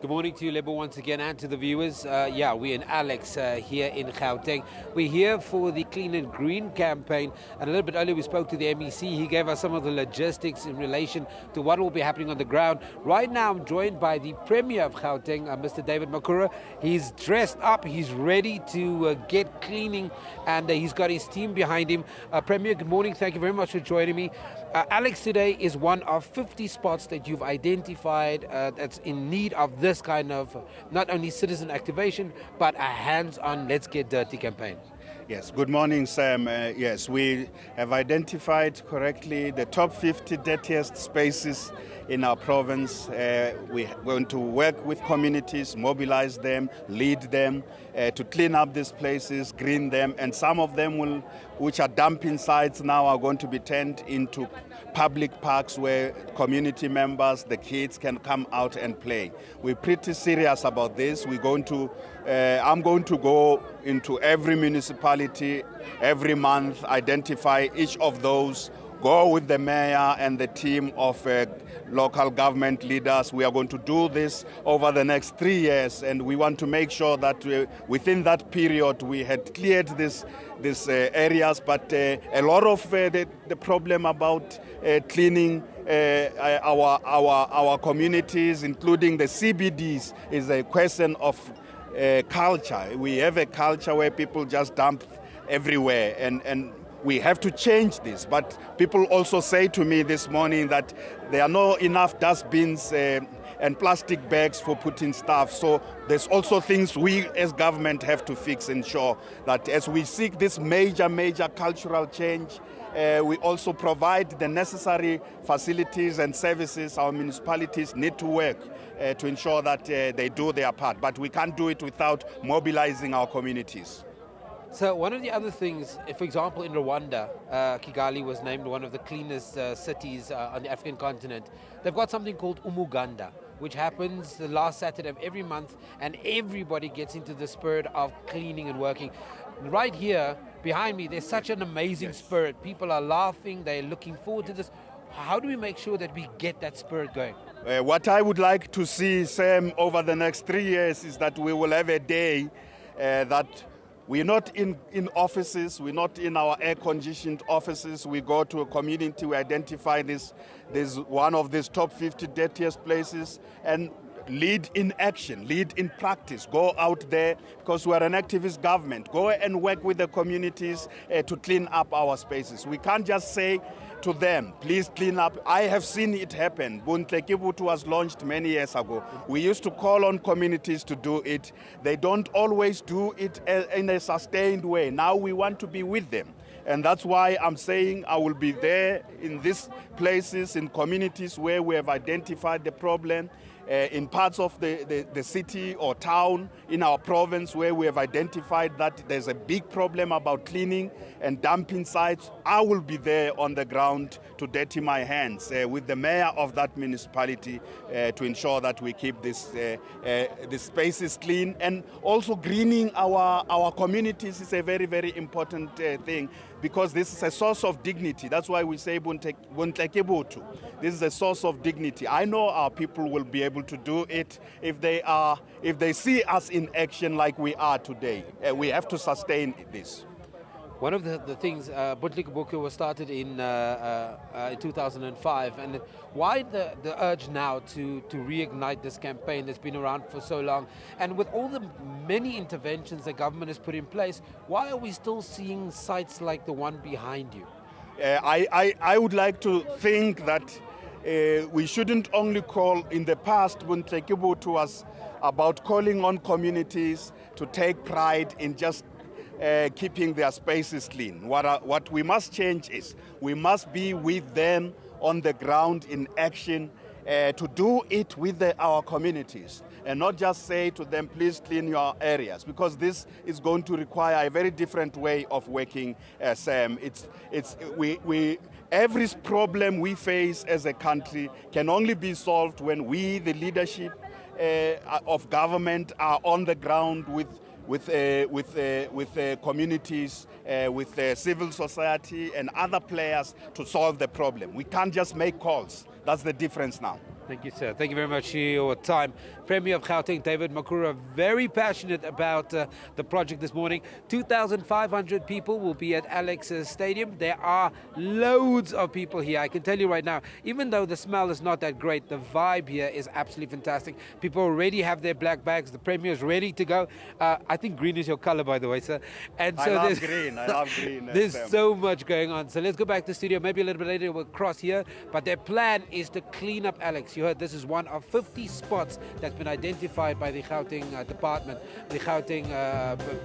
Good morning to you, Lebo, once again, and to the viewers. We're in Alex here in Gauteng. We're here for the Clean and Green campaign, and a little bit earlier we spoke to the MEC. He gave us some of the logistics in relation to what will be happening on the ground. Right now I'm joined by the Premier of Gauteng, Mr. David Makhura. He's dressed up, he's ready to get cleaning, and he's got his team behind him. Premier, good morning, thank you very much for joining me. Alex today is one of 50 spots that you've identified that's in need of this kind of not only citizen activation, but a hands-on Let's Get Dirty campaign. Yes, good morning, Sam. Yes, we have identified correctly the top 50 dirtiest spaces in our province. We're going to work with communities, mobilize them, lead them to clean up these places, green them, and some of them which are dumping sites now are going to be turned into public parks where community members, the kids can come out and play. We're pretty serious about this. I'm going to go into every municipality every month, identify each of those, go with the mayor and the team of local government leaders. We are going to do this over the next 3 years, and we want to make sure that within that period we had cleared these areas. But a lot of the problem about cleaning our communities, including the CBDs, is a question of culture. We have a culture where people just dump everywhere, and we have to change this. But people also say to me this morning that there are not enough dustbins and plastic bags for putting stuff. So there's also things we as government have to fix, ensure that as we seek this major cultural change, we also provide the necessary facilities and services. Our municipalities need to work to ensure that they do their part. But we can't do it without mobilizing our communities. So one of the other things, for example, in Rwanda, Kigali was named one of the cleanest cities on the African continent. They've got something called Umuganda, which happens the last Saturday of every month, and everybody gets into the spirit of cleaning and working. Right here, behind me, there's such an amazing spirit. People are laughing, they're looking forward to this. How do we make sure that we get that spirit going? What I would like to see, Sam, over the next 3 years is that we will have a day that we're not in offices, we're not in our air-conditioned offices. We go to a community, we identify this one of these top 50 dirtiest places, and lead in action, lead in practice. Go out there, because we're an activist government. Go and work with the communities to clean up our spaces. We can't just say to them, please clean up. I have seen it happen. Buntle was launched many years ago. We used to call on communities to do it. They don't always do it in a sustained way. Now we want to be with them. And that's why I'm saying I will be there in these places, in communities where we have identified the problem, in parts of the city or town in our province where we have identified that there's a big problem about cleaning and dumping sites. I will be there on the ground to dirty my hands with the mayor of that municipality to ensure that we keep this spaces clean. And also greening our communities is a very important thing, because this is a source of dignity. That's why we say Buntle. This is a source of dignity. I know our people will be able to do it if they see us in action like we are today. We have to sustain this. One of the things, Buntle was started in 2005, and why the urge now to reignite this campaign that's been around for so long? And with all the many interventions the government has put in place, why are we still seeing sites like the one behind you? I would like to think that we shouldn't only call. In the past, Buntle was about calling on communities to take pride in just keeping their spaces clean. What we must change is we must be with them on the ground in action to do it with our communities, and not just say to them, please clean your areas, because this is going to require a very different way of working, Sam. Every problem we face as a country can only be solved when we, the leadership of government, are on the ground with communities, with civil society and other players to solve the problem. We can't just make calls. That's the difference now. Thank you, sir. Thank you very much for your time. Premier of Gauteng, David Makhura, very passionate about the project this morning. 2,500 people will be at Alex's Stadium. There are loads of people here. I can tell you right now, even though the smell is not that great, the vibe here is absolutely fantastic. People already have their black bags. The Premier is ready to go. I think green is your color, by the way, sir. And so I love green. I love green. There's so much going on. So let's go back to the studio. Maybe a little bit later we'll cross here. But their plan is to clean up Alex. You heard this is one of 50 spots that's been identified by the Gauteng department, the Gauteng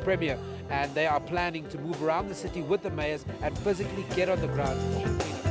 Premier. And they are planning to move around the city with the mayors and physically get on the ground.